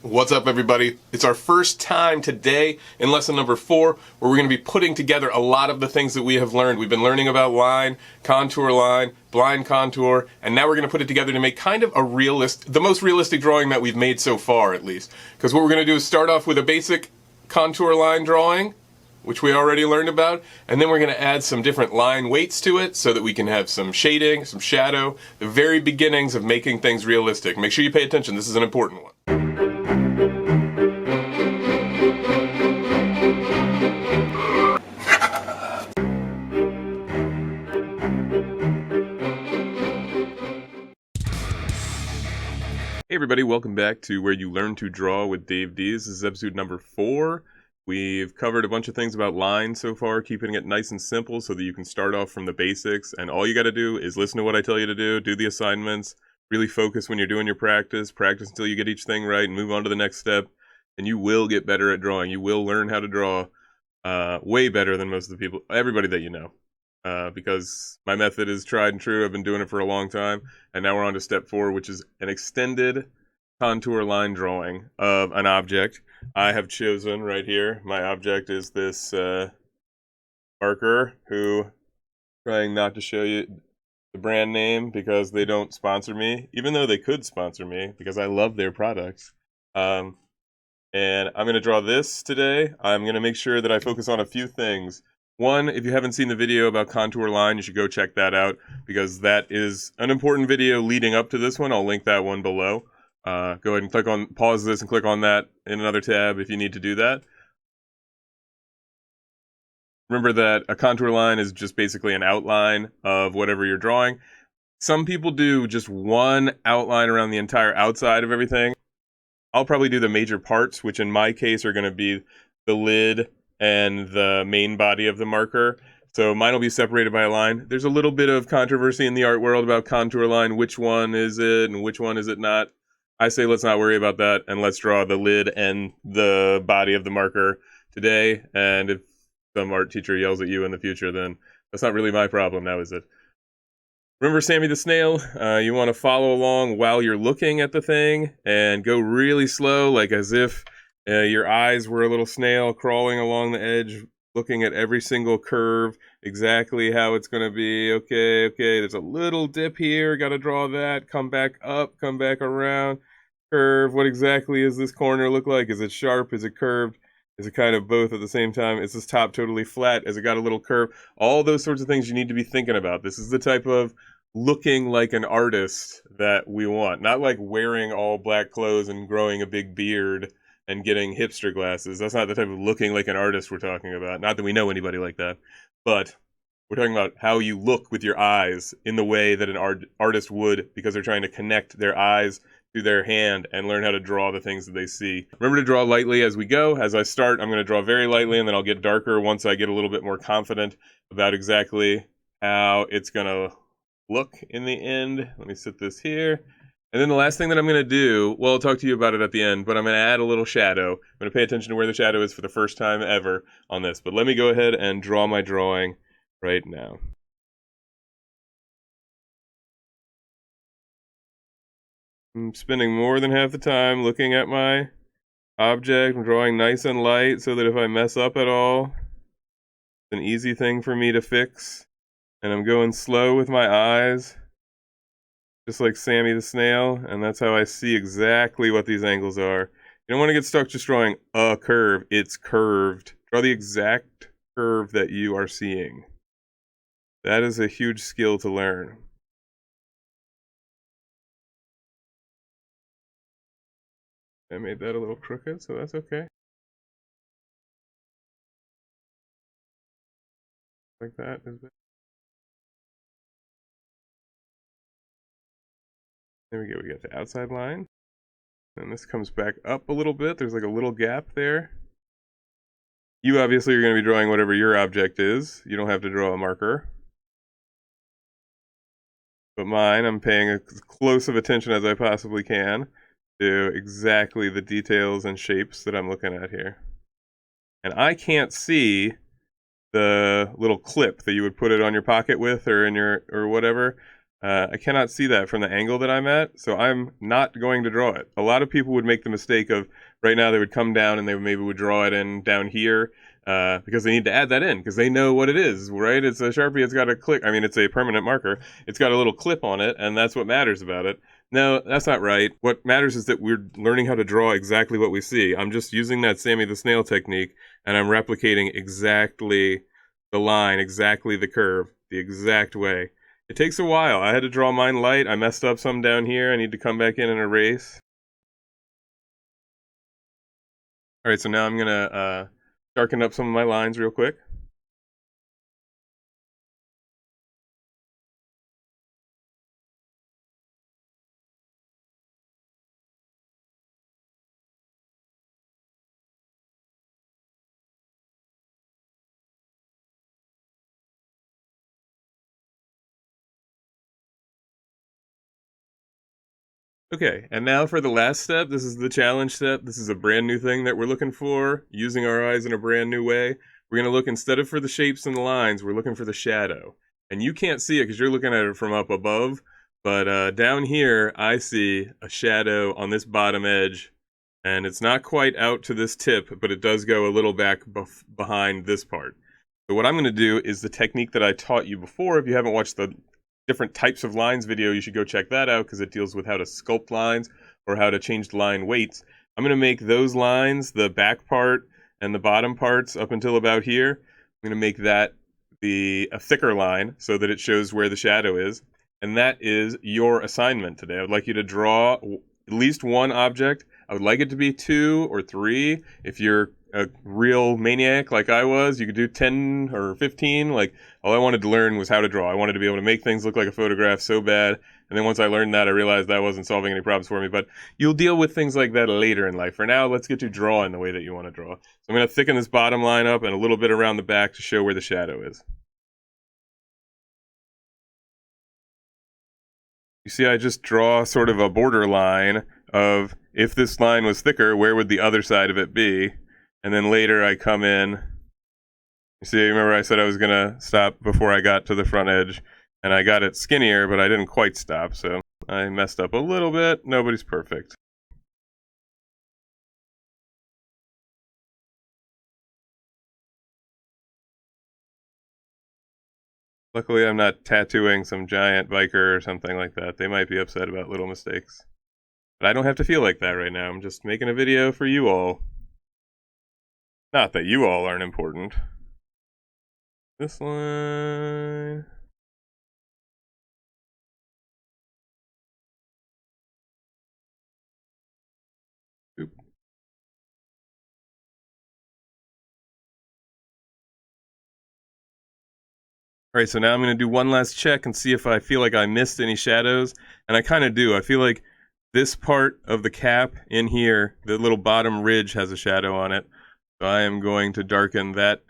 What's up, everybody? It's our first time today in lesson number 4 where we're going to be putting together a lot of the things that we have learned. We've been learning about line, contour line, blind contour, and now we're going to put it together to make kind of the most realistic drawing that we've made so far, at least. Because what we're going to do is start off with a basic contour line drawing, which we already learned about, and then we're going to add some different line weights to it so that we can have some shading, some shadow, the very beginnings of making things realistic. Make sure you pay attention. This is an important one. Hey everybody, welcome back to Where You Learn to Draw with Dees. This is episode number 4. We've covered a bunch of things about lines so far, keeping it nice and simple so that you can start off from the basics. And all you got to do is listen to what I tell you to do the assignments, really focus when you're doing your practice until you get each thing right and move on to the next step. And you will get better at drawing. You will learn how to draw way better than most of the people, everybody that you know. Because my method is tried and true. I've been doing it for a long time, and now we're on to step 4, which is an extended contour line drawing of an object. I have chosen right here, my object is this marker, who, trying not to show you the brand name because they don't sponsor me, even though they could sponsor me because I love their products. And I'm going to draw this today. I'm going to make sure that I focus on a few things. One, if you haven't seen the video about contour line, you should go check that out because that is an important video leading up to this one. I'll link that one below. Go ahead and pause this and click on that in another tab if you need to do that. Remember that a contour line is just basically an outline of whatever you're drawing. Some people do just one outline around the entire outside of everything. I'll probably do the major parts, which in my case are going to be the lid and the main body of the marker. So mine will be separated by a line. There's a little bit of controversy in the art world about contour line. Which one is it and which one is it not? I say let's not worry about that and let's draw the lid and the body of the marker today. And if some art teacher yells at you in the future, then that's not really my problem now, is it? Remember Sammy the Snail? You want to follow along while you're looking at the thing and go really slow, like as if your eyes were a little snail crawling along the edge, looking at every single curve, exactly how it's going to be. Okay, there's a little dip here, got to draw that, come back up, come back around, curve. What exactly does this corner look like? Is it sharp? Is it curved? Is it kind of both at the same time? Is this top totally flat? Has it got a little curve? All those sorts of things you need to be thinking about. This is the type of looking like an artist that we want. Not like wearing all black clothes and growing a big beard and getting hipster glasses. That's not the type of looking like an artist we're talking about. Not that we know anybody like that. But we're talking about how you look with your eyes in the way that an artist would, because they're trying to connect their eyes to their hand and learn how to draw the things that they see. Remember to draw lightly as we go. As I start, I'm going to draw very lightly, and then I'll get darker once I get a little bit more confident about exactly how it's going to look in the end. Let me set this here. And then the last thing that I'm going to do, well, I'll talk to you about it at the end, but I'm going to add a little shadow. I'm going to pay attention to where the shadow is for the first time ever on this. But let me go ahead and draw my drawing right now. I'm spending more than half the time looking at my object. I'm drawing nice and light so that if I mess up at all, it's an easy thing for me to fix. And I'm going slow with my eyes, just like Sammy the Snail, and that's how I see exactly what these angles are. You don't want to get stuck just drawing a curve. It's curved. Draw the exact curve that you are seeing. That is a huge skill to learn. I made that a little crooked, so that's okay. Like that is better. There we go, we got the outside line. And this comes back up a little bit. There's like a little gap there. You obviously are going to be drawing whatever your object is. You don't have to draw a marker. But mine, I'm paying as close of attention as I possibly can to exactly the details and shapes that I'm looking at here. And I can't see the little clip that you would put it on your pocket with or in your or whatever. I cannot see that from the angle that I'm at, so I'm not going to draw it. A lot of people would make the mistake of, right now they would come down and they maybe would draw it in down here, because they need to add that in, because they know what it is, right? It's a Sharpie, it's got a click, I mean, it's a permanent marker. It's got a little clip on it, and that's what matters about it. No, that's not right. What matters is that we're learning how to draw exactly what we see. I'm just using that Sammy the Snail technique, and I'm replicating exactly the line, exactly the curve, the exact way. It takes a while. I had to draw mine light. I messed up some down here. I need to come back in and erase. All right, so now I'm gonna darken up some of my lines real quick. Okay, and now for the last step. This is the challenge step. This is a brand new thing that we're looking for, using our eyes in a brand new way. We're gonna look, instead of for the shapes and the lines, we're looking for the shadow. And you can't see it because you're looking at it from up above, but down here, I see a shadow on this bottom edge, and it's not quite out to this tip, but it does go a little back behind this part. So what I'm gonna do is the technique that I taught you before. If you haven't watched the different types of lines video, you should go check that out, because it deals with how to sculpt lines or how to change line weights. I'm going to make those lines, the back part and the bottom parts up until about here, I'm going to make that a thicker line so that it shows where the shadow is. And that is your assignment today. I would like you to draw at least one object. I would like it to be 2 or 3. If you're a real maniac like I was, you could do 10 or 15. Like, all I wanted to learn was how to draw. I wanted to be able to make things look like a photograph so bad. And then once I learned that, I realized that wasn't solving any problems for me. But you'll deal with things like that later in life. For now, let's get you drawing the way that you want to draw. So I'm going to thicken this bottom line up and a little bit around the back to show where the shadow is. You see, I just draw sort of a border line of, if this line was thicker, where would the other side of it be? And then later I come in. You see, remember I said I was going to stop before I got to the front edge, and I got it skinnier, but I didn't quite stop, so I messed up a little bit. Nobody's perfect. Luckily, I'm not tattooing some giant biker or something like that. They might be upset about little mistakes. But I don't have to feel like that right now. I'm just making a video for you all. Not that you all aren't important. This line. Oop. Alright, so now I'm going to do one last check and see if I feel like I missed any shadows. And I kind of do. I feel like this part of the cap in here, the little bottom ridge, has a shadow on it. So I am going to darken that,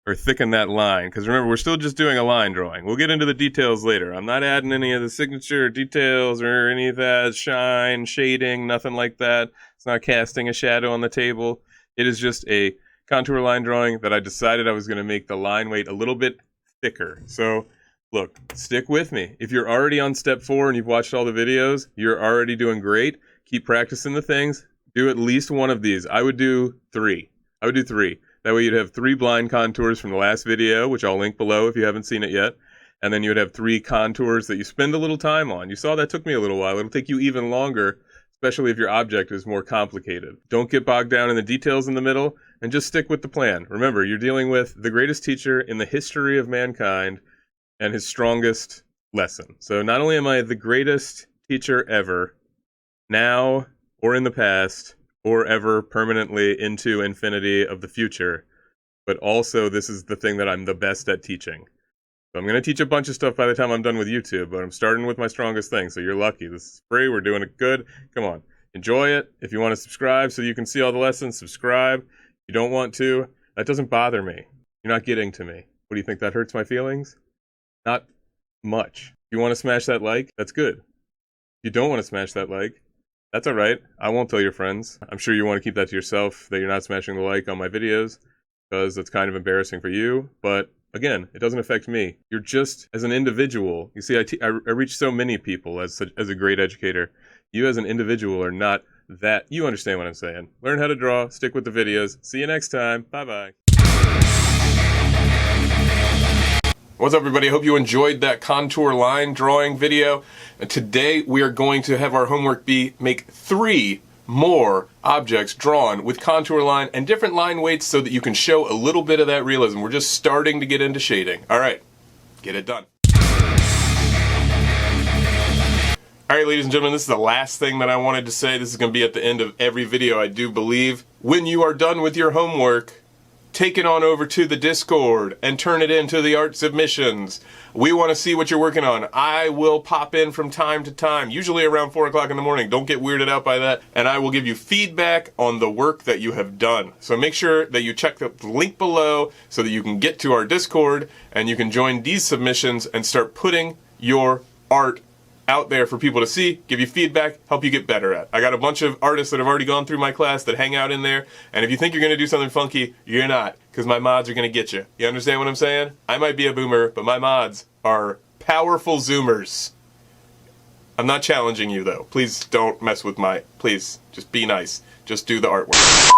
or thicken that line. Because remember, we're still just doing a line drawing. We'll get into the details later. I'm not adding any of the signature details or any of that shine, shading, nothing like that. It's not casting a shadow on the table. It is just a contour line drawing that I decided I was going to make the line weight a little bit thicker. So look, stick with me. If you're already on step 4 and you've watched all the videos, you're already doing great. Keep practicing the things. Do at least one of these. I would do 3. I would do 3. That way you'd have 3 blind contours from the last video, which I'll link below if you haven't seen it yet. And then you would have 3 contours that you spend a little time on. You saw that took me a little while. It'll take you even longer, especially if your object is more complicated. Don't get bogged down in the details in the middle, and just stick with the plan. Remember, you're dealing with the greatest teacher in the history of mankind and his strongest lesson. So not only am I the greatest teacher ever, now or in the past, or ever permanently into infinity of the future, but also this is the thing that I'm the best at teaching. So I'm going to teach a bunch of stuff by the time I'm done with YouTube, but I'm starting with my strongest thing, so you're lucky. This is free. We're doing it good. Come on. Enjoy it. If you want to subscribe so you can see all the lessons, subscribe. If you don't want to, that doesn't bother me. You're not getting to me. What do you think, that hurts my feelings? Not much. If you want to smash that like, that's good. If you don't want to smash that like, that's alright. I won't tell your friends. I'm sure you want to keep that to yourself, that you're not smashing the like on my videos, because it's kind of embarrassing for you, but Again, it doesn't affect me. You're just, as an individual, you see, I reach so many people as a great educator. You as an individual are not that. You understand what I'm saying. Learn how to draw, stick with the videos. See you next time. Bye-bye. What's up, everybody? I hope you enjoyed that contour line drawing video. And today we are going to have our homework be make 3 more objects drawn with contour line and different line weights so that you can show a little bit of that realism. We're just starting to get into shading. All right, get it done. All right, ladies and gentlemen, this is the last thing that I wanted to say. This is going to be at the end of every video, I do believe. When you are done with your homework, take it on over to the Discord and turn it into the art submissions. We want to see what you're working on. I will pop in from time to time, usually around 4 o'clock in the morning. Don't get weirded out by that. And I will give you feedback on the work that you have done. So make sure that you check the link below so that you can get to our Discord and you can join these submissions and start putting your art out there for people to see, give you feedback, help you get better at. I got a bunch of artists that have already gone through my class that hang out in there, and if you think you're going to do something funky, you're not, because my mods are going to get you. You understand what I'm saying? I might be a boomer, but my mods are powerful zoomers. I'm not challenging you, though. Please don't mess with please, just be nice. Just do the artwork.